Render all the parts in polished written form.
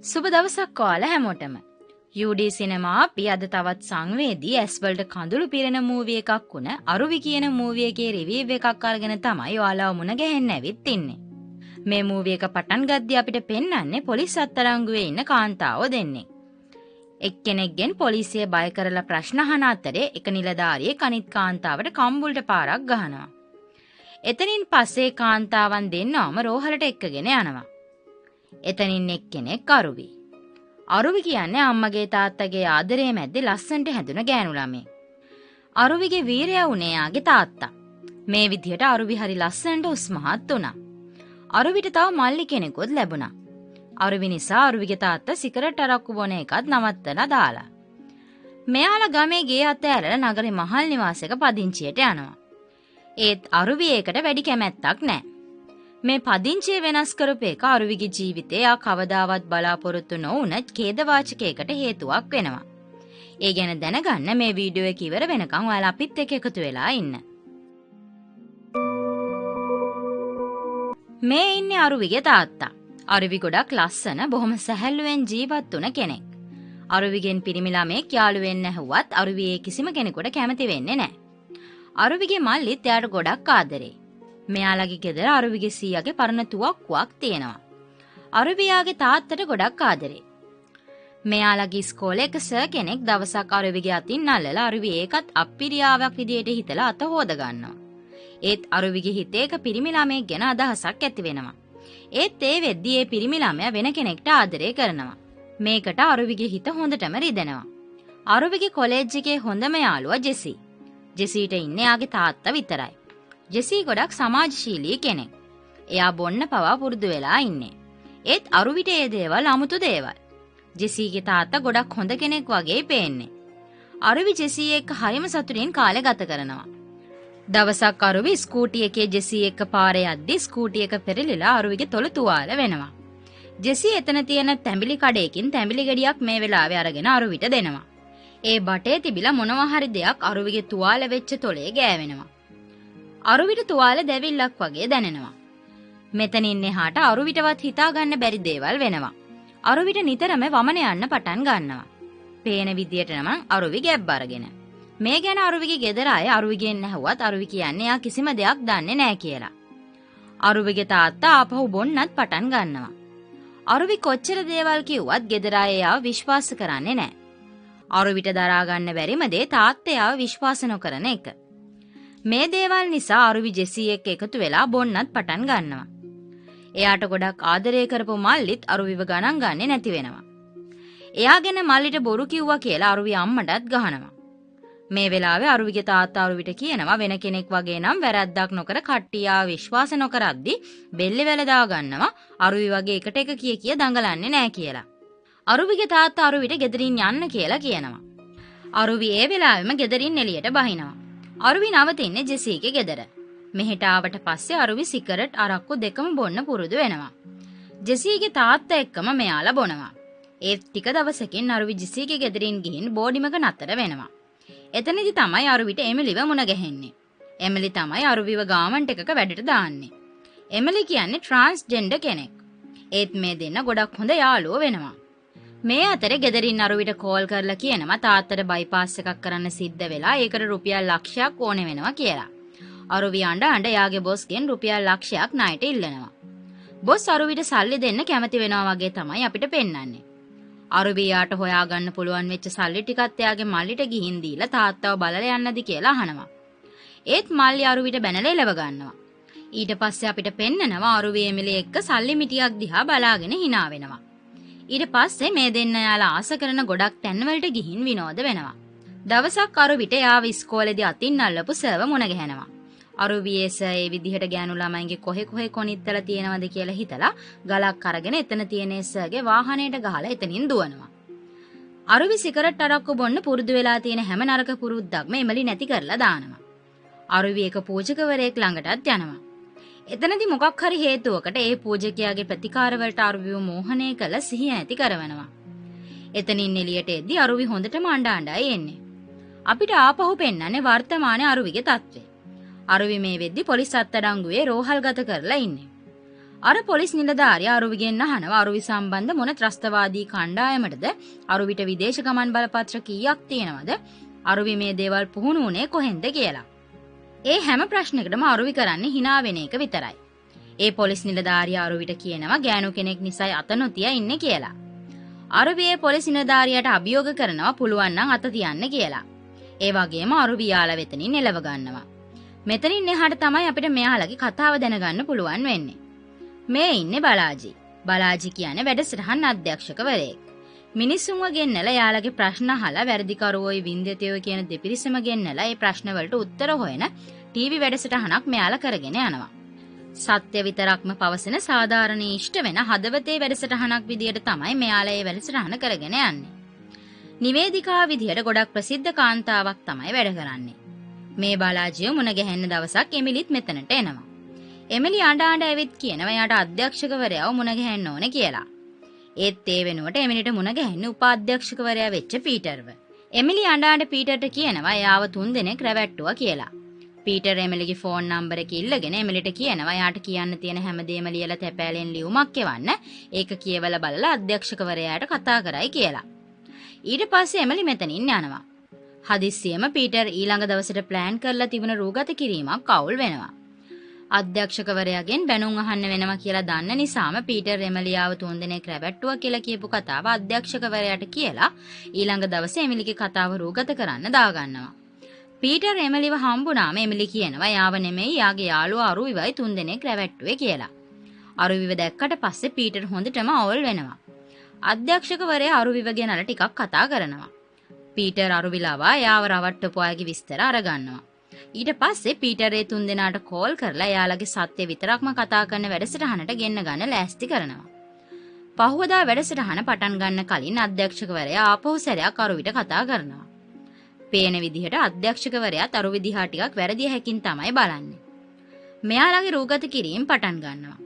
සුබ දවසක් ඔයාලා හැමෝටම. UD සිනමා අපි අද තවත් සංවේදී ඇස්වලට කඳුළු පිරෙන මූවි එකක් වුණ අරුවි කියන මූවි එකේ රිවීව් එකක් අරගෙන තමයි ඔයාලා මුණ ගැහෙන්න ඇවිත් ඉන්නේ. මේ මූවි එක පටන් ගද්දී අපිට පෙන්වන්නේ පොලිස් අත්අඩංගුවේ ඉන්න කාන්තාවෝ දෙන්නෙක්. එක්කෙනෙක්ගෙන් පොලිසිය බය කරලා ප්‍රශ්න අහන අතරේ එක නිලධාරියෙක් අනිත් කාන්තාවට කම්බුල්ට පාරක් ගහනවා. එතනින් පස්සේ කාන්තාවන් දෙන්නවම රෝහලට එක්කගෙන යනවා. එතනින් එක්කෙනෙක් අරුවි. අරුවි කියන්නේ අම්මගේ තාත්තගේ ආදරේ මැද්දේ ලස්සනට හැදුන ගෑනු ළමයෙක්. අරුවිගේ වීරයා උනේ යාගේ තාත්තා. මේ විදිහට අරුවි හරි ලස්සනට උස්මහත් වුණා. අරුවිට තව මල්ලි කෙනෙකුත් ලැබුණා. අරුවි නිසා අරුවිගේ තාත්තා සිගරට් අරක්කු බොන එකත් නවත්තලා දාලා. මෙයාලා ගමේ ගේ අතෑරලා නගරේ මහල් නිවාසයක පදිංචියට යනවා. ඒත් අරුවි ඒකට වැඩි කැමැත්තක් නැහැ. මේ පදිංචිය වෙනස් කරපු එක අරුවිගේ ජීවිතේ ආ කවදාවත් බලාපොරොත්තු නොවුන ඛේදවාචකයකට හේතුවක් වෙනවා. ඒ ගැන දැනගන්න මේ වීඩියෝ එක ඉවර වෙනකන් ඔයාලා අපිත් එක්ක එකතු වෙලා ඉන්න. මේ ඉන්නේ අරුවිගේ තාත්තා. අරුවි ගොඩක් ලස්සන බොහොම සැහැල්ලුවෙන් ජීවත් වුණ කෙනෙක්. අරුවිගෙන් පිරිමි ළමෙක් යාළු වෙන්න ඇහුවත් අරුවි ඒ කිසිම කෙනෙකුට කැමති වෙන්නේ නැහැ. අරුවිගේ මල්ලිත් එයාට ගොඩක් ආදරේ. මෙයාලගේ ගෙදර අරුවිගේ සීයාගේ පරණ තුවක්කුවක් තියෙනවා. අරුවියාගේ තාත්තට ගොඩක් ආදරේ. මෙයාලගේ ඉස්කෝලේ එක සර් කෙනෙක් දවසක් අරුවිගේ අතින් අල්ලලා අරුවි ඒකත් අප්පිරියාවක් විදියට හිතලා අත හොද ගන්නවා. ඒත් අරුවිගේ හිතේ එක පිරිමි ළමයෙක් ගැන අදහසක් ඇති වෙනවා. ඒත් ඒ වෙද්දී ඒ පිරිමි ළමයා වෙන කෙනෙක්ට ආදරේ කරනවා. මේකට අරුවිගේ හිත හොඳටම රිදෙනවා. අරුවිගේ කොලෙජ් එකේ හොඳම යාළුවා ජෙසි. ජෙසීට ඉන්නේ යාගේ තාත්තා විතරයි. ජෙසී ගොඩක් සමාජශීලී කෙනෙක්. එයා බොන්න පවා පුරුදු වෙලා ඉන්නේ. ඒත් අරුවිට ඒ දේවල් අමුතු දේවල්. ජෙසීගේ තාත්තා ගොඩක් හොඳ කෙනෙක් වගේ පේන්නේ. අරුවි ජෙසී එක්ක හරිම සතුටින් කාලය ගත කරනවා. දවසක් අරුවි ස්කූටි එකේ ජෙසී එක්ක පාරේ යද්දි ස්කූටි එක පෙරලිලා අරුවිගේ තොල තුවාල වෙනවා. ජෙසී එතන තියෙන තැඹිලි කඩේකින් තැඹිලි ගෙඩියක් මේ වෙලාවේ අරගෙන අරුවිට දෙනවා. ඒ බටේ තිබිලා මොනවා හරි දෙයක් අරුවිගේ තුවාල වෙච්ච තොලේ ගෑවෙනවා. අරුවිට තුවාල දැවිල්ලක් වගේ දැනෙනවා. මෙතනින් එහාට අරුවිටවත් හිතාගන්න බැරි දේවල් වෙනවා. අරුවිට නිතරම වමන යන්න පටන් ගන්නවා. පේන විදියට නම් අරුවි ගැබ් අරගෙන. මේ ගැන අරුවිගේ ගෙදර අය අරුවිගෙන් ඇහුවත් අරුවි කියන්නේ යා කිසිම දෙයක් දන්නේ නැහැ කියලා. අරුවිගේ තාත්තා ආපහු බොන්නත් පටන් ගන්නවා. අරුවි කොච්චර දේවල් කිව්වත් ගෙදර අය යාව විශ්වාස කරන්නේ නැහැ. අරුවිට දරා ගන්න බැරිම දේ තාත්තා යාව විශ්වාස නොකරන එක. මේ දේවල් නිසා අරුවි ජෙසී එක්ක එකතු වෙලා බොන්නත් පටන් ගන්නවා. එයාට ගොඩක් ආදරය කරපු මල්ලිත් අරුවිව ගණන් ගන්නේ නැති වෙනවා. එයාගෙන මල්ලිට බොරු කිව්වා කියලා අරුවි අම්මටත් ගහනවා. මේ වෙලාවේ අරුවිගේ තාත්තා අරුවිට කියනවා වෙන කෙනෙක් වගේ නම් වැරද්දක් නොකර කට්ටිය විශ්වාස නොකරද්දි බෙල්ලේ වැල දා ගන්නවා අරුවි වගේ එකට එක කිය දඟලන්නේ නැහැ කියලා. අරුවිගේ තාත්තා අරුවිට ගෙදරින් යන්න කියලා කියනවා. අරුවි ඒ වෙලාවෙම ගෙදරින් එළියට බහිනවා. අරුවි නවතින්නේ ජෙසීගේ ගෙදර. මෙහෙට ආවට පස්සේ අරුවි සිගරට් අරක්කු දෙකම බොන්න පුරුදු වෙනවා. ජෙසීගේ තාත්තා එක්කම මෙයාලා බොනවා. ඒත් ටික දවසකින් අරුවි ජෙසීගේ ගෙදරින් ගිහින් බෝඩිමක නතර වෙනවා. එතනදි තමයි අරුවිට එමිලිව මුණ ගැහෙන්නේ. එමිලි තමයි අරුවිව ගාමන්ට් එකක වැඩට දාන්නේ. එමිලි කියන්නේ ට්‍රාන්ස්ජෙන්ඩර් කෙනෙක්. ඒත් මේ දෙන්න ගොඩක් හොඳ යාළුවෝ වෙනවා. මේ අතරේ ගෙදරින් අරුවිට කෝල් කරලා කියනවා තාත්තට බයිපාස් එකක් කරන්න සිද්ධ වෙලා ඒකට රුපියල් ලක්ෂයක් ඕනේ වෙනවා කියලා. අරුවි අඬ යාගේ බොස්ගෙන් රුපියල් ලක්ෂයක් ණයට ඉල්ලනවා. බොස් අරුවිට සල්ලි දෙන්න කැමති වෙනවා වගේ තමයි අපිට පෙන්වන්නේ. අරුවි යාට හොයාගන්න පුළුවන් වෙච්ච සල්ලි ටිකත් එයාගේ මල්ලිට ගිහින් දීලා තාත්තව බලලා යන්නද කියලා අහනවා. ඒත් මල්ලි අරුවිට බැනලා එලව ගන්නවා. ඊට පස්සේ අපිට පෙන්නනවා අරුවි එමිලි එක්ක සල්ලි මිටියක් දිහා බලාගෙන hina වෙනවා. ඊට පස්සේ මේ දෙන්න යාලා ආස කරන ගොඩක් තැන්වලට ගිහින් විනෝද වෙනවා. දවසක් අරුවිට යාව ඉස්කෝලේදී අතින් අල්ලපු සර්ව මුණ ගැහෙනවා. අරුවි ඒ විදිහට ගෑනු ළමයින්ගේ කොහෙ කොනිත්තල තියෙනවද කියලා හිතලා ගලක් අරගෙන එතන තියෙන සර්ගේ වාහනේට ගහලා එතනින් දුවනවා. අරුවි සිගරට් අරක්කු බොන්න පුරුදු වෙලා තියෙන හැම නරක පුරුද්දක්ම එමලි නැති කරලා දානවා. අරුවි එක පූජකවරයෙක් ළඟටත් යනවා. එතනදී මොකක් හරි හේතුවකට ඒ පූජකයාගේ ප්‍රතිකාර වලට අරුවිව මෝහනය කළ සිහිය නැති කරවනවා. එතනින් එළියට එද්දී අරුවි හොඳටම අඬයි එන්නේ. අපිට ආපහු පෙන්නන්නේ වර්තමානයේ අරුවිගේ තත්ත්වය. අරුවි මේ වෙද්දී පොලිස් අත්අඩංගුවේ රෝහල්ගත කරලා ඉන්නේ. අර පොලිස් නිලධාරියා අරුවිගෙන් අහනවා අරුවි සම්බන්ධ මොන ත්‍රස්තවාදී කණ්ඩායමටද අරුවිට විදේශ ගමන් බලපත්‍ර කීයක් තියෙනවද අරුවි මේ දේවල් පුහුණු වුණේ කොහෙන්ද කියලා. ඒ හැම ප්‍රශ්නයකටම අරුවි කරන්නේ hina වෙන එක විතරයි. ඒ පොලිස් නිලධාරියා අරුවිට කියනවා ගෑනු කෙනෙක් නිසායි අත නොතියා ඉන්නේ කියලා. අරුවි ඒ පොලිස් නිලධාරියාට අභියෝග කරනවා පුළුවන් නම් අත තියන්න කියලා. ඒ වගේම අරුවි යාළ වෙතනින් එලව ගන්නවා. මෙතනින් එහාට තමයි අපිට මෙයාලගේ කතාව දැනගන්න පුළුවන් වෙන්නේ. මේ ඉන්නේ බලාජි. බලාජි කියන්නේ වැඩසටහන් අධ්‍යක්ෂකවරයෙක්. මිනිස්සුන්ව ගෙන්නලා යාළගේ ප්‍රශ්න අහලා වැඩිකරුවෝයි වින්දිතයෝ කියන දෙපිරිසම ගෙන්නලා ඒ ප්‍රශ්න වලට උත්තර හොයන ටීවී වැඩසටහනක් මෙයාලා කරගෙන යනවා. සත්‍ය විතරක්ම පවසන සාධාරණ ඉෂ්ට වෙන හදවතේ වැඩසටහනක් විදියට තමයි මෙයාලා ඒ වැඩසටහන කරගෙන යන්නේ. නිවේදිකාව විදියට ගොඩක් ප්‍රසිද්ධ කාන්තාවක් තමයි වැඩ කරන්නේ. මේ බලාජිය මුණ ගැහෙන්න දවසක් එමිලිත් මෙතනට එනවා. එමිලි අඬ ඇවිත් කියනවා එයාට අධ්‍යක්ෂකවරයාව මුණ ගැහෙන්න ඕනේ කියලා. ඒත් ඒ වෙනුවට එමිලිට මුණ ගැහෙන්න උපාධ්‍යක්ෂකවරයා වෙච්ච පීටර්ව. එමිලි අඬ පීටර්ට කියනවා එයාව 3 දෙනෙක් රැවට්ටුවා කියලා. පීටර් එමිලිගේ ෆෝන් නම්බර එක ඉල්ලගෙන එමිලිට කියනවා එයාට කියන්න තියෙන හැමදේම ලියලා තැපෑලෙන් ලියුමක් එවන්න. ඒක කියවලා බලලා අධ්‍යක්ෂකවරයාට කතා කරයි කියලා. ඊට පස්සේ එමිලි මෙතනින් යනවා. හදිස්සියෙම පීටර් ඊළඟ දවසට ප්ලෑන් කරලා තිබුණ රූගත කිරීමක් අවුල් වෙනවා. අධ්‍යක්ෂකවරයාගෙන් බැනුම් අහන්න වෙනවා කියලා දන්න නිසාම පීටර් එමිලියාව 3 දෙනෙක් රැවට්ටුවා කියලා කියපු කතාව අධ්‍යක්ෂකවරයාට කියලා ඊළඟ දවසේ එමිලිගේ කතාව රූගත කරන්න දාගන්නවා. පීටර් එමිලිව හම්බුනාම එමිලි කියනවා යාව නෙමෙයි යාගේ යාළුවා අරුවිවයි 3 දෙනෙක් රැවට්ටුවේ කියලා. අරුවිව දැක්කට පස්සේ පීටර් හොඳටම අවුල් වෙනවා. අධ්‍යක්ෂකවරයා අරුවිව ගැනලා ටිකක් කතා කරනවා. පීටර් අරුවිලවා යාව රවට්ටපු අයගේ විස්තර අරගන්නවා. ඊට පස්සේ පීටර් ඒ 3 දෙනාට කෝල් කරලා යාළගේ සත්‍ය විතරක්ම කතා කරන වැඩසටහනට ගෙන්න ගන්න ලෑස්ති කරනවා. පහුවදා වැඩසටහන පටන් ගන්න කලින් අධ්‍යක්ෂකවරයා ආපහු සැරයක් අරුවිට කතා කරනවා. පේන විදිහට අධ්‍යක්ෂකවරයාත් අරුවි දිහා ටිකක් වැරදිය හැකින් තමයි බලන්නේ. මෙයාලගේ රූගත කිරීම පටන් ගන්නවා.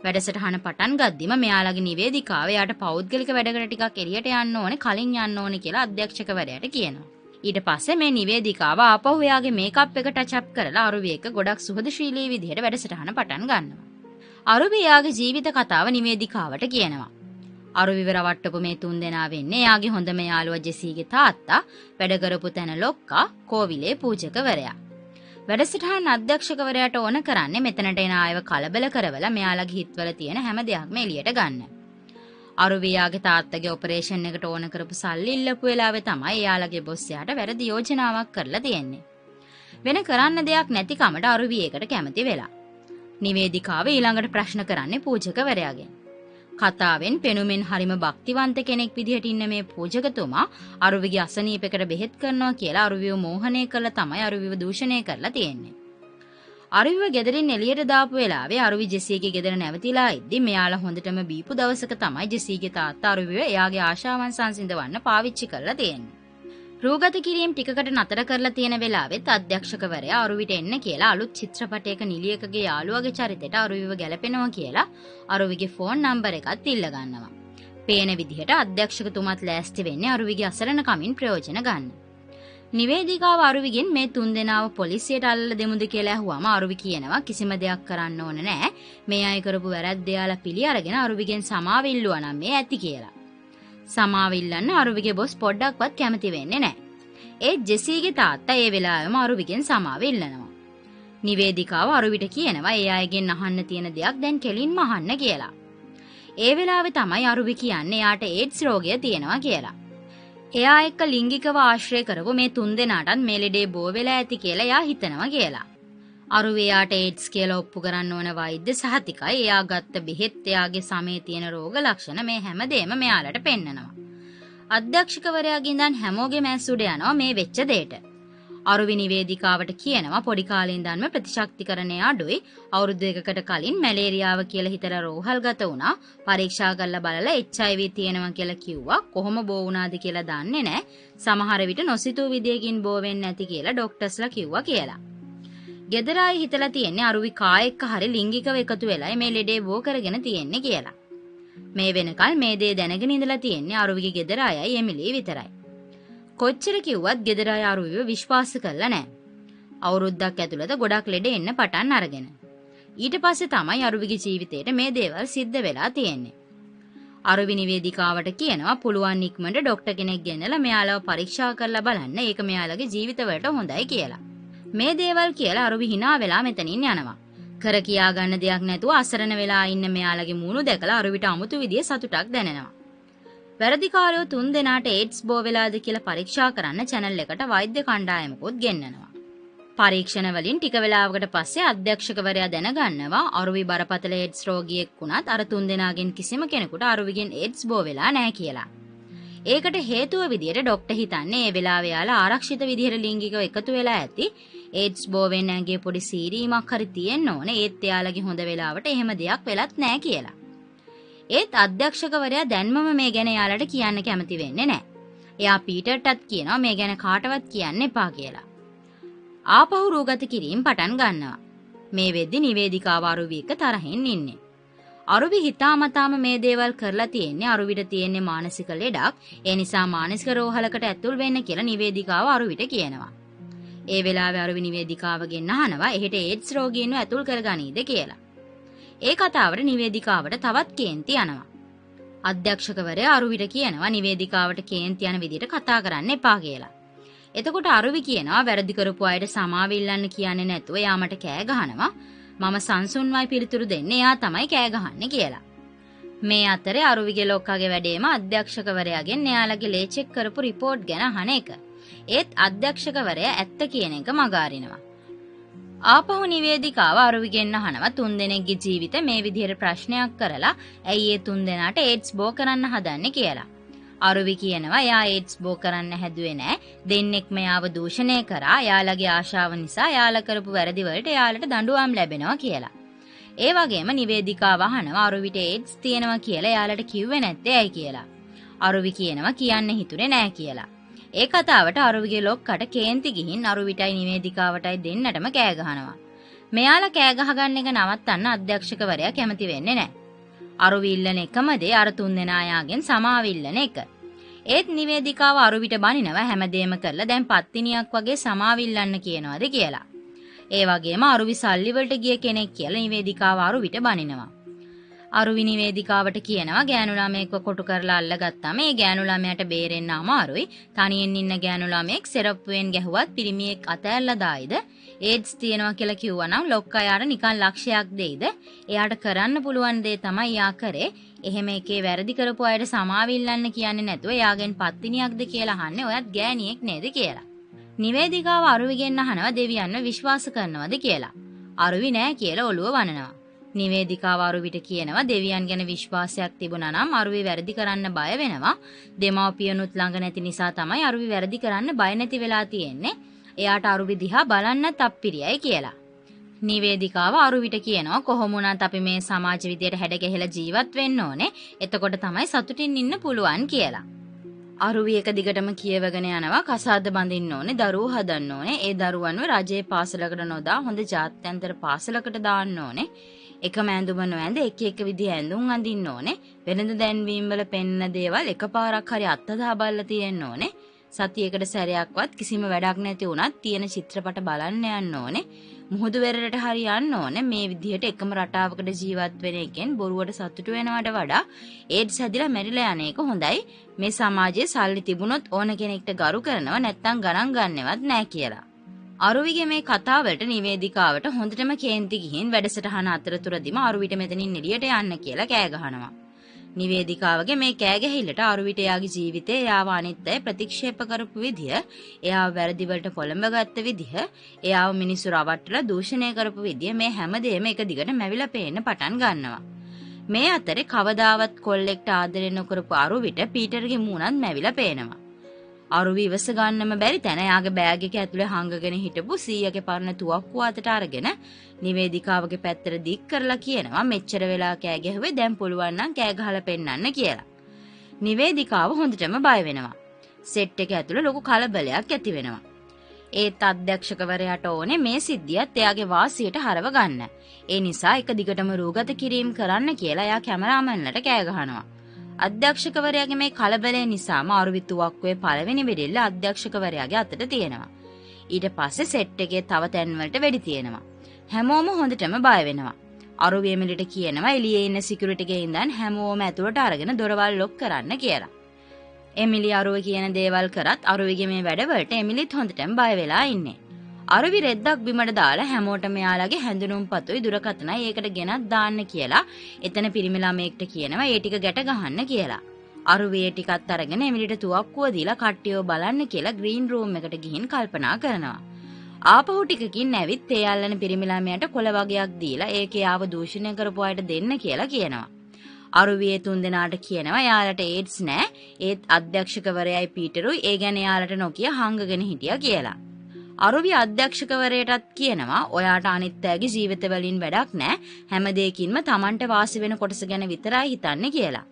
වැඩසටහන පටන් ගද්දිම මෙයාලගේ නිවේදිකාව එයාට පෞද්ගලික වැඩකට ටිකක් එළියට යන්න ඕනේ කලින් යන්න ඕනේ කියලා අධ්‍යක්ෂකවරයාට කියනවා. ඊට පස්සේ මේ නිවේදිකාව ආපහු එයාගේ මේකප් එක ටච් අප් කරලා අරුවි එක ගොඩක් සුහදශීලී විදිහට වැඩසටහන පටන් ගන්නවා. අරුවි එයාගේ ජීවිත කතාව නිවේදිකාවට කියනවා. අරුවිව රවට්ටපු මේ 3 දෙනා වෙන්නේ එයාගේ හොඳම යාළුවා ජෙසීගේ තාත්තා, වැඩ කරපු තැන ලොක්කා, කෝවිලේ පූජකවරයා. වැඩසටහන අධ්‍යක්ෂකවරයාට ඕන කරන්නේ මෙතනට එන අයව කලබල කරවලා මෙයාලගේ හිතවල තියෙන හැම දෙයක්ම එළියට ගන්න. අරුවියාගේ තාත්තගේ ඔපරේෂන් එකට ඕන කරපු සල්ලි ඉල්ලපු වෙලාවේ තමයි එයාලගේ බොස් යාට වැරදි යෝජනාවක් කරලා තියෙන්නේ. වෙන කරන්න දෙයක් නැති කමට අරුවි ඒකට කැමති වෙලා. නිවේදිකාව ඊළඟට ප්‍රශ්න කරන්නේ පූජකවරයාගෙන්. කතාවෙන් පෙනුමෙන් හරිම භක්තිවන්ත කෙනෙක් විදිහට ඉන්න මේ පූජකතුමා අරුවිගේ අසනීපයකට බෙහෙත් කරනවා කියලා අරුවිව මෝහනය කරලා තමයි අරුවිව දූෂණය කරලා තියෙන්නේ. අරුවිව ගෙදරින් එළියට දාපු වෙලාවේ අරුවි ජෙසීගේ ගෙදර නැවතිලා ඉද්දි මෙයාලා හොඳටම බීපු දවසක තමයි ජෙසීගේ තාත්තා අරුවිව එයාගේ ආශාවන් සංසිඳවන්න පාවිච්චි කරලා තියෙන්නේ. රූගත කිරීම ටිකකට නතර කරලා තියෙන වෙලාවෙත් අධ්‍යක්ෂකවරයා අරුවිට එන්න කියලා අලුත් චිත්‍රපටයක නිලියකගේ යාළුවගේ චරිතයට අරුවිව ගැලපෙනවා කියලා අරුවිගේ ෆෝන් නම්බර එකත් ඉල්ල ගන්නවා. පේන විදිහට අධ්‍යක්ෂකතුමත් ලෑස්ති වෙන්නේ අරුවිගේ අසරණ කමින් ප්‍රයෝජන ගන්න. නිවේදිකාව අරුවිගෙන් මේ 3 දෙනාව පොලිසියට අල්ලලා දෙමුද කියලා ඇහුවාම අරුවි කියනවා කිසිම දෙයක් කරන්න ඕන නෑ. මේ අය කරපු වැරද්ද යාලා පිළි අරගෙන අරුවිගෙන් සමාව ඉල්ලුවා නම් මේ ඇති කියලා. සමාව ඉල්ලන්න අරුවිගේ බොස් පොඩ්ඩක්වත් කැමති වෙන්නේ නැහැ. ඒ ජෙසීගේ තාත්තා ඒ වෙලාවෙම අරුවිගෙන් සමාව ඉල්ලනවා. නිවේදිකාව අරුවිට කියනවා ඒ අයගෙන් අහන්න තියෙන දෙයක් දැන් කෙලින්ම අහන්න කියලා. ඒ වෙලාවේ තමයි අරුවි කියන්නේ යාට ඒඩ්ස් රෝගය තියෙනවා කියලා. එයා එක්ක ලිංගිකව ආශ්‍රය කරපු මේ 3 දෙනාටත් මේ ලෙඩේ බෝ වෙලා ඇති කියලා එයා හිතනවා කියලා. අරුවි එයාට ඒඩ්ස් කියලා ඔප්පු කරන්න ඕන වෛද්‍ය සහතිකයි එයා ගත්ත බෙහෙත් එයාගේ සමේ තියෙන රෝග ලක්ෂණ මේ හැමදේම මෙයාලට පෙන්නනවා. අධ්‍යක්ෂකවරයාගේ ඉඳන් හැමෝගෙම ඇස් උඩ යනවා මේ වෙච්ච දෙයට. අරුවි නිවේදිකාවට කියනවා පොඩි කාලේ ඉඳන්ම ප්‍රතිශක්තිකරණය අඩුයි. අවුරුදු 1කට කලින් මැලේරියාව කියලා හිතලා රෝහල්ගත වුණා. පරීක්ෂා කරලා බලලා HIV තියෙනවා කියලා කිව්වා. කොහොම බෝ වුණාද කියලා දන්නේ නැහැ. සමහර විට නොසිතූ විදියකින් බෝ වෙන්නේ නැති කියලා ડોක්ටර්ස්ලා කිව්වා කියලා. ගෙදරයි හිතලා තියෙන්නේ අරුවි කායෙක්ක හරි ලිංගිකව එකතු වෙලයි මේ ලෙඩේ බෝ කරගෙන තියෙන්නේ කියලා. මේ වෙනකල් මේ දේ දැනගෙන ඉඳලා තියෙන්නේ අරුවිගේ ගෙදර අයයි එමිලි විතරයි. කොච්චර කිව්වත් ගෙදර අය අරුවිව විශ්වාස කරලා නැහැ. අවුරුද්දක් ඇතුළත ගොඩක් ලෙඩ එන්න පටන් අරගෙන. ඊට පස්සේ තමයි අරුවිගේ ජීවිතේට මේ දේවල් සිද්ධ වෙලා තියෙන්නේ. අරුවි නිවේදිකාවට කියනවා පුළුවන් ඉක්මනට ડોක්ටර් කෙනෙක් ගෙනලා මෙයාලව පරීක්ෂා කරලා බලන්න. ඒක මෙයාලගේ ජීවිතවලට හොඳයි කියලා. මේ දේවල් කියලා අරුවි hina වෙලා මෙතනින් යනවා. කර කියා ගන්න දෙයක් නැතුව අසරණ වෙලා ඉන්න මෙයාලගේ මූණු දැකලා අරුවිට අමුතු විදිහේ සතුටක් දැනෙනවා. වැරදිකාරයෝ 3 දෙනාට ඒඩ්ස් බෝ වෙලාද කියලා පරීක්ෂා කරන්න channel එකට වෛද්‍ය කණ්ඩායමකුත් ගෙන්නනවා. පරීක්ෂණ වලින් ටික වෙලාවකට පස්සේ අධ්‍යක්ෂකවරයා දැනගන්නවා අරුවි බරපතල ඒඩ්ස් රෝගියෙක් වුණත් අර 3 දෙනාගෙන් කිසිම කෙනෙකුට අරුවිගෙන් ඒඩ්ස් බෝ වෙලා නැහැ කියලා. ඒකට හේතුව විදියට ડોක්ටර් හිතන්නේ මේ වෙලාවේ යාලා ආරක්ෂිත විදියට ලිංගිකව එකතු වෙලා ඇති. ඒඩ්ස් බෝ වෙන්න ඇඟේ පොඩි සීරීමක් හරි තියෙන්න ඕනේ. ඒත් එයාලගේ හොඳ වෙලාවට එහෙම දෙයක් වෙලත් නැහැ කියලා. ඒත් අධ්‍යක්ෂකවරයා දැන්මම මේ ගැන යාලට කියන්න කැමති වෙන්නේ නැහැ. එයා පීටර්ටත් කියනවා මේ ගැන කාටවත් කියන්න එපා කියලා. ආපහු රූගත කිරීම පටන් ගන්නවා. මේ වෙද්දි නිවේදිකාව අරුවි එක තරහින් ඉන්නේ. අරුවි හිතාමතාම මේ දේවල් කරලා තියෙන්නේ අරුවිට තියෙන්නේ මානසික ලෙඩක්. ඒ නිසා මානසික රෝහලකට ඇතුල් වෙන්න කියලා නිවේදිකාව අරුවිට කියනවා. ඒ වෙලාවේ අරුවි නිවේදිකාවගෙන් අහනවා එහෙට ඒඩ්ස් රෝගීන්ව ඇතුල් කරගනීද කියලා. ඒ කතාවට නිවේදිකාවට තවත් කේන්ති යනවා. අධ්‍යක්ෂකවරයා අරුවිට කියනවා නිවේදිකාවට කේන්ති යන විදිහට කතා කරන්න එපා කියලා. එතකොට අරුවි කියනවා වැරදි කරපු අයට සමාව ඉල්ලන්න කියන්නේ නැතුව එයා මට කෑ ගහනවා. මම සංසුන්වයි පිළිතුරු දෙන්නේ එයා තමයි කෑ ගහන්නේ කියලා. මේ අතරේ අරුවිගේ ලොක්කාගේ වැඩේම අධ්‍යක්ෂකවරයාගෙන් එයාලගේ ලේ චෙක් කරපු රිපෝට් ගැන අහන එක. ඒත් අධ්‍යක්ෂකවරයා ඇත්ත කියන එක මගහරිනවා. ආපහු නිවේදිකාව අරුවිගෙන් අහනවා 3 දෙනෙක්ගේ ජීවිත මේ විදිහට ප්‍රශ්නයක් කරලා ඇයි ඒ 3 දෙනාට ඒඩ්ස් බෝ කරන්න හදන්නේ කියලා. අරුවි කියනවා එයා ඒඩ්ස් බෝ කරන්න හැදුවේ නෑ. දෙන්නෙක්ම යාව දූෂණය කරා. එයාලගේ ආශාව නිසා එයාලා කරපු වැරදි වලට එයාලට දඬුවම් ලැබෙනවා කියලා. ඒ වගේම නිවේදිකාව අහනවා අරුවිට ඒඩ්ස් තියෙනවා කියලා එයාලට කිව්වේ නැත්තේ ඇයි කියලා. අරුවි කියනවා කියන්න හිතුනේ නෑ කියලා. ඒ කතාවට අරුවිගේ ලොක්කට කේන්ති ගිහින් අරුවිටයි නිවේදිකාවටයි දෙන්නටම කෑ ගහනවා. මෙයාලා කෑ ගහගන්න එක නවත්තන්න අධ්‍යක්ෂකවරයා කැමති වෙන්නේ නෑ. අරුවි ඉල්ලන එකම දේ අර 3 දෙනා යාගෙන් සමාව ඉල්ලන එක. ඒත් නිවේදිකාව අරුවිට බනිනවා හැමදේම කරලා දැන් පත්තිනියක් වගේ සමාව ඉල්ලන්න කියනවාද කියලා. ඒ වගේම අරුවි සල්ලි වලට ගිය කෙනෙක් කියලා නිවේදිකාව අරුවිට බනිනවා. අරුවි නිවේදිකාවට කියනවා ගෑනු ළමයෙක්ව කොටු කරලා අල්ලගත්තාම මේ ගෑනු ළමයාට බේරෙන්න අමාරුයි. තනියෙන් ඉන්න ගෑනු ළමයෙක් සෙරප්පුවෙන් ගැහුවත් පිරිමියෙක් අතෑරලා දායිද? ඒඩ්ස් තියෙනවා කියලා කිව්වනම් ලොක්කා යාට නිකන් ලක්ෂයක් දෙයිද? එයාට කරන්න පුළුවන් දේ තමයි යා කරේ. එහෙම එකේ වැරදි කරපු අයට සමාව ඉල්ලන්න කියන්නේ නැතුව යාගෙන් පත්තිනියක්ද කියලා අහන්නේ ඔයත් ගෑණියෙක් නේද කියලා. නිවේදිකාව අරුවිගෙන් අහනවා දෙවියන්ව විශ්වාස කරනවද කියලා. අරුවි නෑ කියලා ඔළුව වනනවා. නිවේදිකාව අරුවිට කියනවා දෙවියන් ගැන විශ්වාසයක් තිබුණා නම් අරුවි වැරදි කරන්න බය වෙනවා. දෙමව්පියනුත් ළඟ නැති නිසා තමයි අරුවි වැරදි කරන්න බය නැති වෙලා තියෙන්නේ. එයාට අරුවි දිහා බලන්නත් අප්පිරියයි කියලා. නිවේදිකාව අරුවිට කියනවා කොහොම වුණත් අපි මේ සමාජ විදියට හැඩගැහිලා ජීවත් වෙන්න ඕනේ. එතකොට තමයි සතුටින් ඉන්න පුළුවන් කියලා. අරුවි එක දිගටම කියවගෙන යනවා කසාද බඳින්න ඕනේ, දරුවෝ හදන්න ඕනේ, ඒ දරුවන්ව රජයේ පාසලකට නොදා හොඳ ජාත්‍යන්තර පාසලකට දාන්න ඕනේ. එකම ඇඳුම නොඇඳ එක එක විදිහ ඇඳුම් අඳින්න ඕනේ. වෙළඳ දැන්වීම් වල පෙන්න දේවල් එකපාරක් හරි අත්දැක බලලා තියෙන්න ඕනේ. සතියකට සැරයක්වත් කිසිම වැඩක් නැති වුණත් තියෙන චිත්‍රපට බලන්න යන්න ඕනේ. මුහුදු වෙරළට හරි යන්න ඕනේ. මේ විදිහට එකම රටාවකට ජීවත් වෙන එකෙන් බොරුවට සතුටු වෙනවට වඩා ඒඩ්ස් හැදිලා මැරිලා යන එක හොඳයි. මේ සමාජයේ සල්ලි තිබුණොත් ඕන කෙනෙක්ට ගරු කරනව නැත්තම් ගණන් ගන්නවත් නැහැ කියලා. අරුවිගේ මේ කතාවලට නිවේදිකාවට හොඳටම කේන්ති ගිහින් වැඩසටහන අතරතුරදීම අරුවිට මෙතනින් එළියට යන්න කියලා කෑ ගහනවා. නිවේදිකාවගේ මේ කෑ ගැහිල්ලට අරුවිට එයාගේ ජීවිතේ එයාව අනිත් අය ප්‍රතික්ෂේප කරපු විදිය, එයාව වැරදි වලට පොළඹගත්ත විදිය, එයාව මිනිස්සු රවට්ටලා දූෂණය කරපු විදිය මේ හැමදේම එක දිගට මැවිලා පේන්න පටන් ගන්නවා. මේ අතරේ කවදාවත් කොල්ලෙක්ට ආදරය නොකරපු අරුවිට පීටර්ගේ මූණත් මැවිලා පේනවා. අරුවි ඉවස ගන්නම බැරි තැන යාගේ බෑග් එක ඇතුලේ හංගගෙන හිටපු සීයාගේ පරණ තුවක්කුව අතට අරගෙන නිවේදිකාවගේ පැත්තට දික් කරලා කියනවා මෙච්චර වෙලා කෑ ගැහුවේ දැන් පුළුවන් නම් කෑ ගහලා පෙන්නන්න කියලා. නිවේදිකාව හොඳටම බය වෙනවා. සෙට් එක ඇතුලේ ලොකු කලබලයක් ඇති වෙනවා. ඒත් අධ්‍යක්ෂකවරයාට ඕනේ මේ සිද්ධියත් එයාගේ වාසියට හරව ගන්න. ඒ නිසා එක දිගටම රූගත කිරීම කරන්න කියලා එයා කැමරාමන්ලට කෑ ගහනවා. අධ්‍යක්ෂකවරයාගේ මේ කලබලය නිසාම අරුවි තුවක්කුවේ පළවෙනි වෙඩිල්ල අධ්‍යක්ෂකවරයාගේ අතට තියෙනවා. ඊට පස්සේ සෙට් එකේ තව තැන්වලට වෙඩි තියෙනවා. හැමෝම හොඳටම බය වෙනවා. අරුවි එමිලිට කියනවා එළියේ ඉන්න සිකියුරිටි ගේ ඉඳන් හැමෝම ඇතුළට අරගෙන දොරවල් ලොක් කරන්න කියලා. එමිලි අරුවි කියන දේවල් කරත් අරුවිගේ මේ වැඩවලට එමිලිත් හොඳටම බය වෙලා ඉන්නේ. අරුවි රෙද්දක් බිමට දාලා හැමෝටම එයාලගේ හැඳුනුම්පතුයි දුරකථනයි ඒකට ගෙනත් දාන්න කියලා එතන පිරිමි ළමයෙක්ට කියනවා ඒ ටික ගැට ගහන්න කියලා. අරුවි ඒ ටිකත් අරගෙන එමිලිට තුවක්කුව දීලා කට්ටියව බලන්න කියලා ග්‍රීන් රූම් එකට ගිහින් කල්පනා කරනවා. ආපහු ටිකකින් ඇවිත් ඒ අල්ලන පිරිමි ළමයාට කොළ වගයක් දීලා ඒකේ ආව දූෂණය කරපු අයට දෙන්න කියලා කියනවා. අරුවි ඒ තුන්දෙනාට කියනවා එයාලට ඒඩ්ස් නෑ ඒත් අධ්‍යක්ෂකවරයයි පීටරුයි ඒ ගැන එයාලට නොකිය හංගගෙන හිටියා කියලා. අරුවි අධ්‍යක්ෂකවරයටත් කියනවා ඔයාට අනිත් අයගේ ජීවිත වලින් වැඩක් නෑ හැම දෙයකින්ම Tamanට වාසි වෙන කොටස ගැන විතරයි හිතන්නේ කියලා.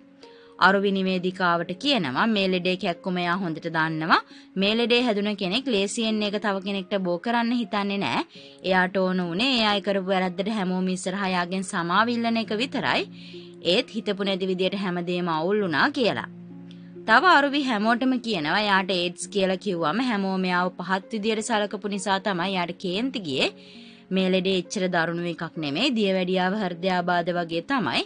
අරුවි නිවේදිකාවට කියනවා මේ ලෙඩේ කැක්කුම එයා හොඳට දන්නවා මේ ලෙඩේ හැදුන කෙනෙක් ලේසියෙන් එක තව කෙනෙක්ට බෝ කරන්න හිතන්නේ නෑ එයාට ඕන උනේ ඒ අය කරපු වැරද්දට හැමෝම ඉස්සරහා යාගෙන් සමාව ඉල්ලන එක විතරයි ඒත් හිතපු නැති විදියට හැමදේම අවුල් වුණා කියලා. තව අරුවි හැමෝටම කියනවා යාට ඒඩ්ස් කියලා කිව්වම හැමෝම යාව පහත් විදියට සලකපු නිසා තමයි යාට කේන්ති ගියේ. මේ ලෙඩේ එච්චර දරුණු එකක් නෙමෙයි දියවැඩියාව හෘදයාබාධ වගේ තමයි.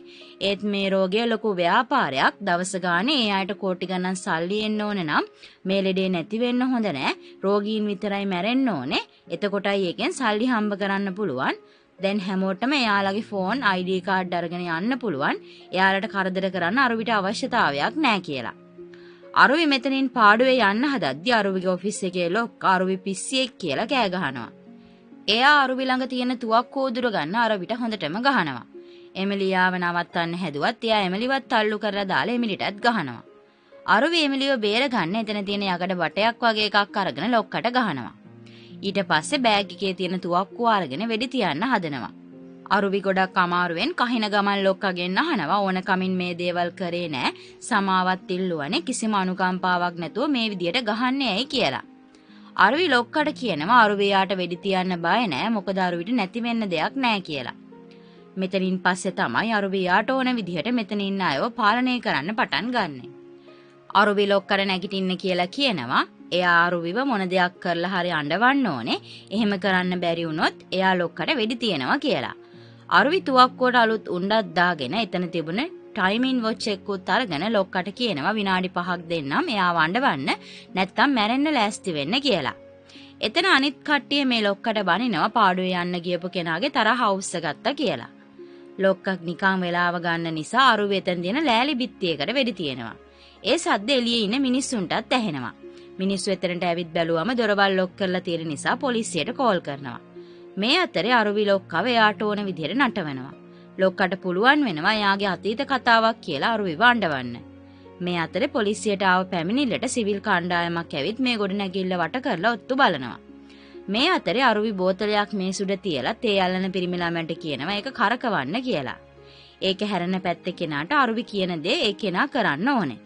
ඒත් මේ රෝගය ලොකු ව්‍යාපාරයක්. දවස ගානේ ඒ අයට කෝටි ගණන් සල්ලි එන්න ඕනේ නම් මේ ලෙඩේ නැති වෙන්න හොඳ නෑ. රෝගීන් විතරයි මැරෙන්න ඕනේ. එතකොටයි එකෙන් සල්ලි හම්බ කරන්න පුළුවන්. දැන් හැමෝටම එයාලගේ ෆෝන් ID කාඩ් අරගෙන යන්න පුළුවන්. එයාලට කරදර කරන්න අරුවිට අවශ්‍යතාවයක් නෑ කියලා. අරුවි මෙතනින් පාඩුවේ යන්න හදද්දි අරුවිගේ ඔෆිස් එකේ ලොක්කා අරුවි පිස්සියෙක් කියලා කෑ ගහනවා. එයා අරුවි ළඟ තියෙන තුවක්කුව උදුර ගන්න අරුවිට හොඳටම ගහනවා. එමිලියාව නවත්තන්න හැදුවත් එයා එමිලිවත් තල්ලු කරලා දාලා එමිලිටත් ගහනවා. අරුවි එමිලිව බේර ගන්න එතන තියෙන යකඩ බටයක් වගේ එකක් අරගෙන ලොක්කට ගහනවා. ඊට පස්සේ බෑග් එකේ තියෙන තුවක්කුව අරගෙන වෙඩි තියන්න හදනවා. අරුවි ගොඩක් අමාරුවෙන් කහින ගමන් ලොක්කගෙන් අහනවා ඕන කමින් මේ දේවල් කරේ නෑ සමාවත් ඉල්ලුවනේ කිසිම අනුකම්පාවක් නැතුව මේ විදියට ගහන්නේ ඇයි කියලා. අරුවි ලොක්කට කියනවා අරුවි යාට වෙඩි තියන්න බය නෑ මොකද අරුවිට නැති වෙන්න දෙයක් නෑ කියලා. මෙතනින් පස්සේ තමයි අරුවි යාට ඕන විදිහට මෙතන ඉන්න අයව පාලනය කරන්න පටන් ගන්නෙ. අරුවි ලොක්කට නැගිටින්න කියලා කියනවා. එයා අරුවිව මොන දෙයක් කරලා හරි අඬවන්න ඕනේ. එහෙම කරන්න බැරි වුණොත් එයා ලොක්කට වෙඩි තියනවා කියලා. අරුවි තුවක්කුවට අලුත් උණ්ඩක් දාගෙන එතන තිබුණ ටයිමින් වොච් එකකුත් අරගෙන ලොක්කට කියනවා විනාඩි 5ක් දෙන්නම් එයාව අඬවන්න නැත්තම් මැරෙන්න ලෑස්ති වෙන්න කියලා. එතන අනිත් කට්ටිය මේ ලොක්කට බනිනවා පාඩුවේ යන්න ගියපු කෙනාගේ තරහ අවුස්ස ගත්තා කියලා. ලොක්කක් නිකන් වෙලාව ගන්න නිසා අරුවි එතන තියෙන ලෑලි බිත්තියකට වෙඩි තියනවා. ඒ සද්ද එළියේ ඉන්න මිනිස්සුන්ටත් ඇහෙනවා. මිනිස්සු එතනට ඇවිත් බැලුවම දොරවල් ලොක් කරලා තියෙන නිසා පොලිසියට කෝල් කරනවා. මේ අතරේ අරුවි ලොක්කව එයාට ඕන විදිහට නටවනවා. ලොක්කට පුළුවන් වෙනවා එයාගේ අතීත කතාවක් කියලා අරුවිව අඬවන්න. මේ අතරේ පොලිසියට ආව පැමිණිල්ලට සිවිල් කණ්ඩායමක් ඇවිත් මේ ගොඩනැගිල්ල වට කරලා ඔත්තු බලනවා. මේ අතරේ අරුවි බෝතලයක් මේසුඩ තියලා තේ අල්ලන පිරිමි ළමයට කියනවා ඒක කරකවන්න කියලා. ඒක හැරෙන පැත්තේ කෙනාට අරුවි කියන දේ ඒ කෙනා කරන්න ඕනේ.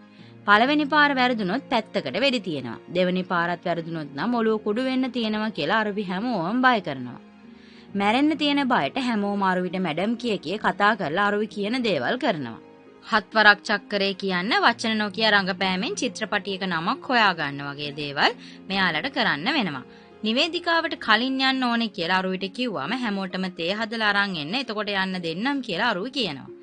පළවෙනි පාර වැරදුනොත් පැත්තකට වෙඩි තියනවා. දෙවෙනි පාරත් වැරදුනොත් නම් ඔළුව කුඩු වෙන්න තියෙනවා කියලා අරුවි හැමෝම බය කරනවා. මැරෙන්න තියෙන බයට හැමෝම අරුවිට මැඩම් කිය කතා කරලා අරුවි කියන දේවල් කරනවා. හත්වරක් චක්කරේ කියන්න වචන නොකිය රංගපෑමෙන් චිත්‍රපටියක නමක් හොයාගන්න වගේ දේවල් මෙයාලට කරන්න වෙනවා. නිවේදිකාවට කලින් යන්න ඕනේ කියලා අරුවිට කිව්වම හැමෝටම තේ හදලා අරන් එන්න එතකොට යන්න දෙන්නම් කියලා අරුවි කියනවා.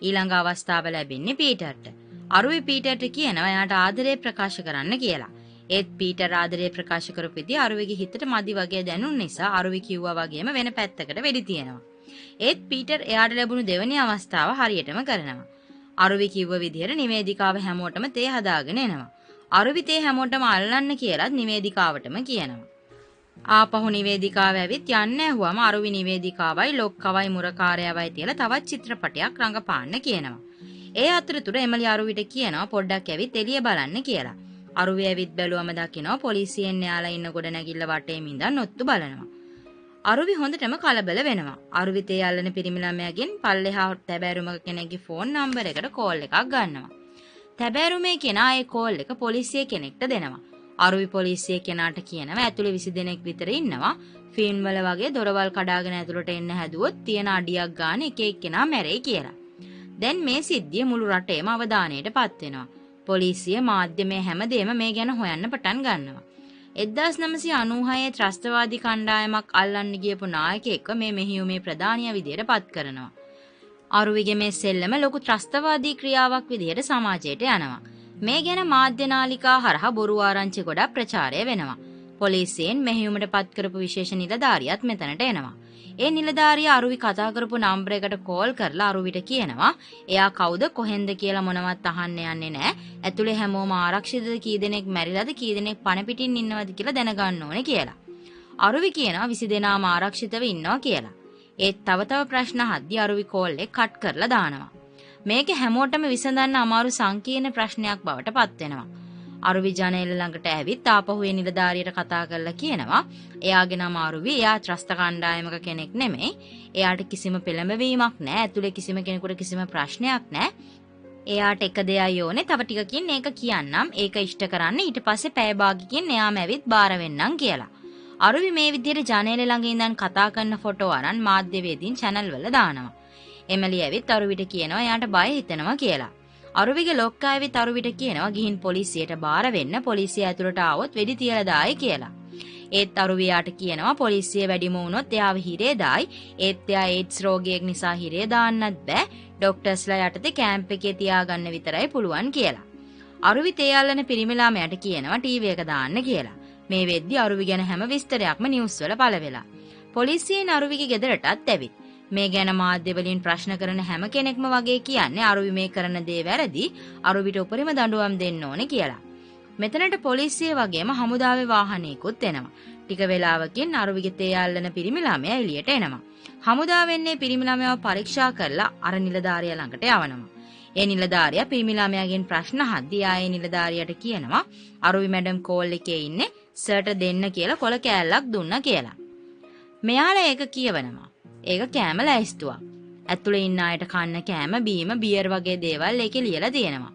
ඊළඟ අවස්ථාව ලැබෙන්නේ පීටර්ට. අරුවි පීටර්ට කියනවා එයාට ආදරේ ප්‍රකාශ කරන්න කියලා. ඒත් පීටර් ආදරේ ප්‍රකාශ කරපු විදිහ අරුවිගේ හිතට මදි වගේ දැනුන නිසා අරුවි කිව්වා වගේම වෙන පැත්තකට වෙඩි තියනවා. ඒත් පීටර් එයාට ලැබුණු දෙවෙනි අවස්ථාව හරියටම කරනවා. අරුවි කිව්ව විදිහට නිවේදිකාව හැමෝටම තේ හදාගෙන එනවා. අරුවි තේ හැමෝටම අල්ලන්න කියලාත් නිවේදිකාවටම කියනවා. ආපහු නිවේදිකාව ඇවිත් යන්න ඇහුවම අරුවි නිවේදිකාවයි ලොක්කවයි මුරකාරයවයි තියලා තවත් චිත්‍රපටයක් රඟපාන්න කියනවා. ඒ අතරතුර එමලි අරුවිට කියනවා පොඩ්ඩක් ඇවිත් එළිය බලන්න කියලා. අරුවි ඇවිත් බැලුවම දකිනවා පොලිසියෙන් යාලා ඉන්න ගොඩනැගිල්ල වටේම ඉඳන් ඔත්තු බලනවා. අරුවි හොඳටම කලබල වෙනවා. අරුවි තේ අල්ලන පිරිමි ළමයාගෙන් පල්ලෙහා තැබෑරුමක කෙනෙක්ගේ ෆෝන් නම්බර් එකට කෝල් එකක් ගන්නවා. තැබෑරුමේ කෙනා ඒ කෝල් එක පොලිසිය කෙනෙක්ට දෙනවා. අරුවි පොලිසිය කෙනාට කියනවා ඇතුලේ 20 දෙනෙක් විතර ඉන්නවා. ෆිල්ම් වල වගේ දොරවල් කඩාගෙන ඇතුලට එන්න හැදුවොත් තියෙන අඩියක් ගන්න එක එක්කෙනා මැරෙයි කියලා. දැන් මේ සිද්ධිය මුළු රටේම අවධානයටපත් වෙනවා. පොලිසිය මාධ්‍යමය හැමදේම මේ ගැන හොයන්න පටන් ගන්නවා. 1996 ත්‍රස්තවාදී කණ්ඩායමක් අල්ලන්න ගියපු නායකයෙක්ව මේ මෙහියුමේ ප්‍රධානියා විදියට පත් කරනවා. අරුවිගේ මේ සෙල්ලම ලොකු ත්‍රස්තවාදී ක්‍රියාවක් විදිහට සමාජයට යනවා. මේ ගැන මාධ්‍ය නාලිකා හරහා බොරු ආරංචි ගොඩක් ප්‍රචාරය වෙනවා. පොලිසියෙන් මෙහෙයුමට පත් කරපු විශේෂ නිලධාරියාත් මෙතනට එනවා. ඒ නිලධාරියා අරුවි කතා කරපු නම්බර් එකට කෝල් කරලා අරුවිට කියනවා එයා කවුද කොහෙන්ද කියලා මොනවත් අහන්න යන්නේ නැහැ. ඇතුලේ හැමෝම ආරක්ෂිතද, කී දෙනෙක් මැරිලාද, කී දෙනෙක් පණ පිටින් ඉන්නවද කියලා දැනගන්න ඕනේ කියලා. අරුවි කියනවා 20 දෙනාම ආරක්ෂිතව ඉන්නවා කියලා. ඒත් තව ප්‍රශ්න අහද්දී අරුවි කෝල් එක කට් කරලා දානවා. මේක හැමෝටම විසඳන්න අමාරු සංකීර්ණ ප්‍රශ්නයක් බවට පත් වෙනවා. අරුවි ජනේල ළඟට ඇවිත් ආපහු ඒ නිලධාරියට කතා කරලා කියනවා එයාගේ නම අරුවි, එයා ත්‍රස්ත කණ්ඩායමක කෙනෙක් නෙමෙයි, එයාට කිසිම පෙළඹවීමක් නැහැ, ඇතුලේ කිසිම කෙනෙකුට කිසිම ප්‍රශ්නයක් නැහැ, එයාට එක දෙයයි ඕනේ, තව ටිකකින් ඒක කියන්නම්, ඒක ඉෂ්ට කරන්න, ඊට පස්සේ පැය භාගකින් එයාම ඇවිත් බාර වෙන්නම් කියලා. අරුවි මේ විදිහට ජනේල ළඟ ඉඳන් කතා කරන ෆොටෝ අරන් මාධ්‍යවේදීන් channel වල දානවා. එමලි ඇවිත් අරුවිට කියනවා එයාට බය හිතෙනවා කියලා. අරුවිගේ ලොක්කා ඇවිත් අරුවිට කියනවා ගිහින් පොලිසියට බාර වෙන්න, පොලිසිය ඇතුළට ආවොත් වෙඩි තියලා දායි කියලා. ඒත් අරුවියාට කියනවා පොලිසිය වැඩිම වුණොත් එයාව හිරේ දායි, ඒත් එයා ඒඩ්ස් රෝගියෙක් නිසා හිරේ දාන්නත් බෑ, ડોක්ටර්ස්ලා යටතේ කැම්ප් එකේ තියාගන්න විතරයි පුළුවන් කියලා. අරුවි තේ අල්ලන පිරිමි ළමයාට කියනවා ටීවී එක දාන්න කියලා. මේ වෙද්දි අරුවි ගැන හැම විස්තරයක්ම නිවුස් වල පළ වෙලා. පොලිසියෙන් අරුවිගේ ගෙදරටත් ඇවිත් මේ ගැන මාධ්‍ය වලින් ප්‍රශ්න කරන හැම කෙනෙක්ම වගේ කියන්නේ අරුවි මේ කරන දේ වැරදි, අරුවිට උපරිම දඬුවම් දෙන්න ඕනේ කියලා. මෙතනට පොලිසිය වගේම හමුදාවේ වාහනයකුත් එනවා. ටික වෙලාවකින් අරුවිගේ තේ අල්ලන පිරිමි ළමයා එළියට එනවා. හමුදාවෙන්නේ පිරිමි ළමයාව පරීක්ෂා කරලා අර නිලධාරියා ළඟට යවනවා. ඒ නිලධාරියා පිරිමි ළමයාගෙන් ප්‍රශ්න අහද්දී ආයේ නිලධාරියාට කියනවා අරුවි මැඩම් කෝල් එකේ ඉන්නේ, සර්ට දෙන්න කියලා කොල කෑල්ලක් දුන්නා කියලා. මෙයාලා ඒක කියවනවා. ඒක කෑම ලැයිස්තුවක්. ඇතුලේ ඉන්න අයට කන්න කෑම, බීම, බියර් වගේ දේවල් ඒකේ ලියලා තියෙනවා.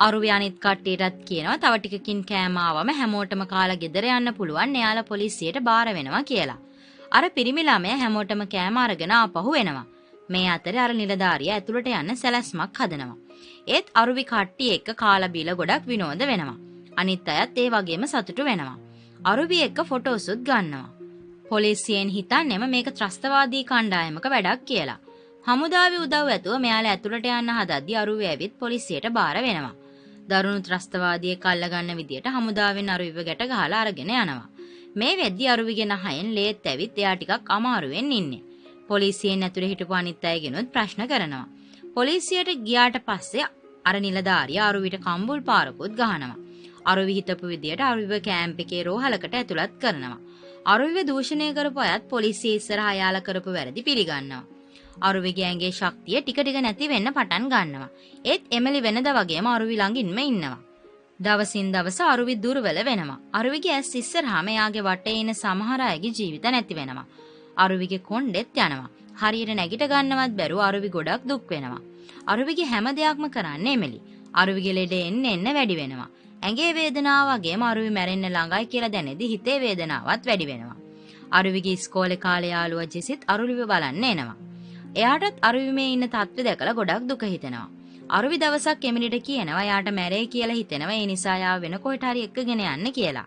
අරුවි අනිත් කට්ටියටත් කියනවා තව ටිකකින් කෑම ආවම හැමෝටම කාලා ගෙදර යන්න පුළුවන්, එයාලා පොලිසියට බාර වෙනවා කියලා. අර පිරිමි ළමයා හැමෝටම කෑම අරගෙන ආපහු එනවා. මේ අතරේ අර නිලධාරියා ඇතුළට යන්න සැලැස්මක් හදනවා. ඒත් අරුවි කට්ටිය එක්ක කාලා බීලා ගොඩක් විනෝද වෙනවා. අනිත් අයත් ඒ වගේම සතුටු වෙනවා. අරුවි එක්ක ෆොටෝසුත් ගන්නවා. පොලිසියෙන් හිතන්නේම මේක ත්‍රස්තවාදී කණ්ඩායමක වැඩක් කියලා. හමුදාවේ උදව් ඇතුව මෙයාලා ඇතුළට යන්න හදද්දී අරුවි ඇවිත් පොලිසියට බාර වෙනවා. දරුණු ත්‍රස්තවාදියෙක් අල්ලගන්න විදියට හමුදාවෙන් අරුවිව ගැට ගහලා අරගෙන යනවා. මේ වෙද්දී අරුවිගේ නහයෙන් ලේත් ඇවිත් එයා ටිකක් අමාරුවෙන් ඉන්නේ. පොලිසියෙන් ඇතුලේ හිටපු අනිත් අයගෙනුත් ප්‍රශ්න කරනවා. පොලිසියට ගියාට පස්සේ අර නිලධාරියා අරුවිට කම්බුල් පාරකුත් ගහනවා. අරුවි හිතපු විදියට අරුවිව කැම්ප් එකේ රෝහලකට ඇතුළත් කරනවා. අරුවිව දූෂණය කරපු අයත් පොලිසිය ඉස්සරහා යාලා කරපු වැරදි පිළිගන්නවා. අරුවිගේ ඇඟේ ශක්තිය ටික ටික නැති වෙන්න පටන් ගන්නවා. ඒත් එමලි වෙනද වගේම අරුවි ළඟින්ම ඉන්නවා. දවසින් දවස අරුවි දුර්වල වෙනවා. අරුවිගේ ඇස් ඉස්සරහාම එයාගේ වටේ ඉන්න සමහර අයගේ ජීවිත නැති වෙනවා. අරුවිගේ කොණ්ඩෙත් යනවා. හරියට නැගිට ගන්නවත් බැරුව අරුවි ගොඩක් දුක් වෙනවා. අරුවිගේ හැම දෙයක්ම කරන්නේ එමලි. අරුවිගේ ලෙඩ එන්න වැඩි වෙනවා. ඇඟේ වේදනාව වගේම අරුවි මැරෙන්න ළඟයි කියලා දැනෙද්දි හිතේ වේදනාවත් වැඩි වෙනවා. අරුවිගේ ඉස්කෝලේ කාලේ යාළුවා ජෙසිත් අරුවිව බලන්න එනවා. එයාටත් අරුවි මේ ඉන්න තත්ත්වය දැකලා ගොඩක් දුක හිතෙනවා. අරුවි දවසක් එමිලිට කියනවා එයාට මැරෙයි කියලා හිතෙනවා, ඒ නිසා යාව වෙන කොහෙට හරි එක්කගෙන යන්න කියලා.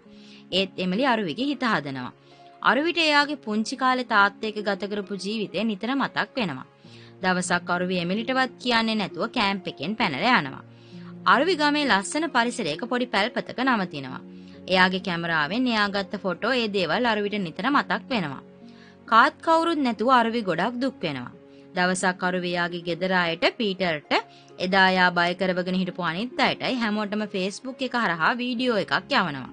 ඒත් එමිලි අරුවිගේ හිත හදනවා. අරුවිට එයාගේ පුංචි කාලේ තාත්තා එක්ක ගත කරපු ජීවිතේ නිතර මතක් වෙනවා. දවසක් අරුවි එමිලිටවත් කියන්නේ නැතුව කැම්ප් එකෙන් පැනලා යනවා. අරුවි ගමේ ලස්සන පරිසරයක පොඩි පැල්පතක නවතිනවා. එයාගේ කැමරාවෙන් එයා ගත්ත ෆොටෝ ඒ දේවල් අරුවිට නිතර මතක් වෙනවා. කාත් කවුරුත් නැතුව අරුවි ගොඩක් දුක් වෙනවා. දවසක් අරුවි එයාගේ ගෙදර අයට පීටර්ට එදා යා බය කරවගෙන හිටපු අනිත් අයටයි හැමෝටම Facebook එක හරහා වීඩියෝ එකක් යවනවා.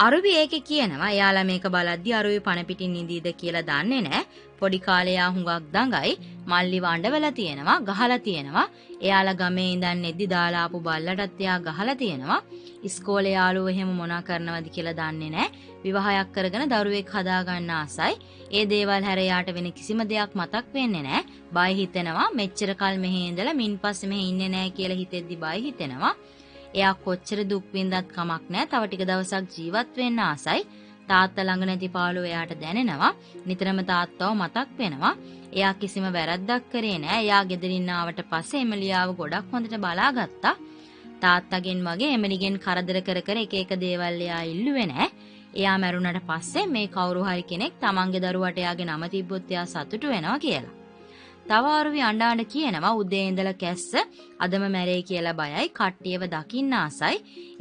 අරුවි ඒකේ කියනවා එයාලා මේක බලද්දි අරුවි පණ පිටින් ඉඳීද කියලා දන්නේ නැහැ. පොඩි කාලේ යා හුඟක් දඟයි, මල්ලි වණ්ඩවලා තියෙනවා, ගහලා තියෙනවා. එයාලා ගමේ ඉඳන් එද්දි දාලා ආපු බල්ලටත් එයා ගහලා තියෙනවා. ඉස්කෝලේ යාළුවෝ එහෙම මොනා කරනවද කියලා දන්නේ නැහැ. විවාහයක් කරගෙන දරුවෙක් හදාගන්න ආසයි. ඒ දේවල් හැර යාට වෙන කිසිම දෙයක් මතක් වෙන්නේ නැහැ. බය හිතෙනවා. මෙච්චර කල් මෙහි ඉඳලා මින් පස්සේ මෙහි ඉන්නේ නැහැ කියලා හිතෙද්දි බය හිතෙනවා. එයා කොච්චර දුක් විඳත් කමක් නැහැ. තව ටික දවසක් ජීවත් වෙන්න ආසයි. තාත්තා ළඟ නැති පාළුව එයාට දැනෙනවා. නිතරම තාත්තව මතක් වෙනවා. එයා කිසිම වැරද්දක් කරේ නැහැ. එයා ගෙදරින් ආවට පස්සේ එමිලියාව ගොඩක් හොඳට බලාගත්තා. තාත්තගෙන් වගේ එමිලිගෙන් කරදර කර කර එක එක දේවල් එයා ඉල්ලුවේ නැහැ. එයා මැරුණට පස්සේ මේ කවුරු හරි කෙනෙක් තමන්ගේ දරුවට එයාගේ නම තිබ්බොත් එයා සතුටු වෙනවා කියලා. තව අරුවි අඬ කියනවා උදේ ඉඳලා කැස්ස අදම මැරෙයි කියලා බයයි කට්ටියව දකින්න ආසයි.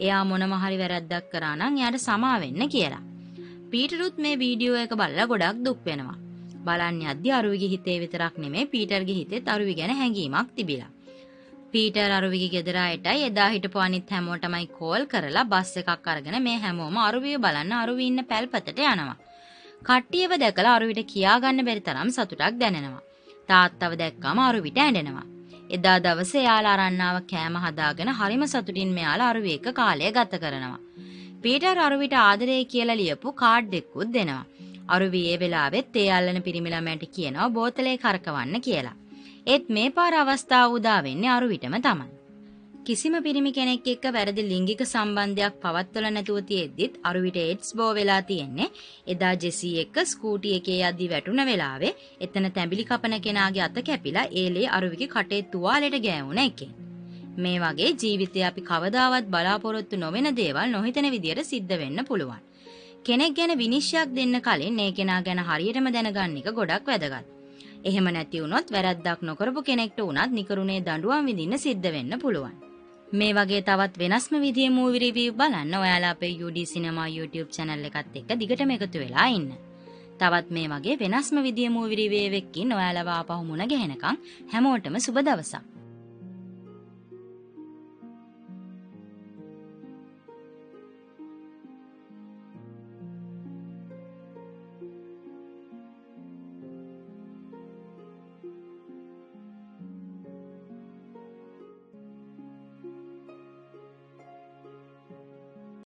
එයා මොනම හරි වැරද්දක් කරා නම් එයාට සමා වෙන්න කියලා. පීටරුත් මේ වීඩියෝ එක බලලා ගොඩක් දුක් වෙනවා. බලන්න යද්දි අරුවිගේ හිතේ විතරක් නෙමෙයි පීටර්ගේ හිතෙත් අරුවි ගැන හැඟීමක් තිබිලා. පීටර් අරුවිගේ ගෙදර අයටයි එදා හිටපු අනිත් හැමෝටමයි කෝල් කරලා බස් එකක් අරගෙන මේ හැමෝම අරුවිව බලන්න අරුවි ඉන්න පැල්පතට යනවා. කට්ටියව දැකලා අරුවිට කියා ගන්න බැරි තරම් සතුටක් දැනෙනවා. තාත්තව දැක්කම අරුවිට ඇඬෙනවා. එදා දවසේ යාලා අරන් ආව කෑම හදාගෙන හරිම සතුටින් මෙයාලා අරුවි එක්ක කාලය ගත කරනවා. පීටර් අරුවිට ආදරේ කියලා ලියපු කාඩ් එකකුත් දෙනවා. අරුවි ඒ වෙලාවෙත් ඒ අල්ලන පිරිමි ළමයට කියනවා බෝතලේ කරකවන්න කියලා. ඒත් මේ පාර අවස්ථාව උදා වෙන්නේ අරුවිටම තමයි. කිසිම පිරිමි කෙනෙක් එක්ක වැරදි ලිංගික සම්බන්ධයක් පවත්වලා නැතුව තියෙද්දිත් අරුවිට ඒඩ්ස් බෝ වෙලා තියෙන්නේ එදා ජෙසි එක්ක ස්කූටි එකේ යද්දි වැටුණ වෙලාවේ එතන තැඹිලි කපන කෙනාගේ අත කැපිලා ඒලේ අරුවිගේ කටේ තුවාලෙට ගෑවුණ එකෙන්. මේ වගේ ජීවිතේ අපි කවදාවත් බලාපොරොත්තු නොවන දේවල් නොහිතන විදියට සිද්ධ වෙන්න පුළුවන්. කෙනෙක් ගැන විනිශ්චයක් දෙන්න කලින් ඒ කෙනා ගැන හරියටම දැනගන්න එක ගොඩක් වැදගත්. එහෙම නැති වුණොත් වැරද්දක් නොකරපු කෙනෙක්ට උනත් නිකරුණේ දඬුවම් විඳින්න සිද්ධ වෙන්න පුළුවන්. මේ වගේ තවත් වෙනස්ම විදිහේ මූවි රිවිව් බලන්න ඔයාලා අපේ UD Cinema YouTube channel එකත් එක්ක දිගටම එකතු වෙලා ඉන්න. තවත් මේ වගේ වෙනස්ම විදිහේ මූවි රිවිව් එකකින් ඔයාලව ආපහු මුණ ගැහෙනකම් හැමෝටම සුබ දවසක්.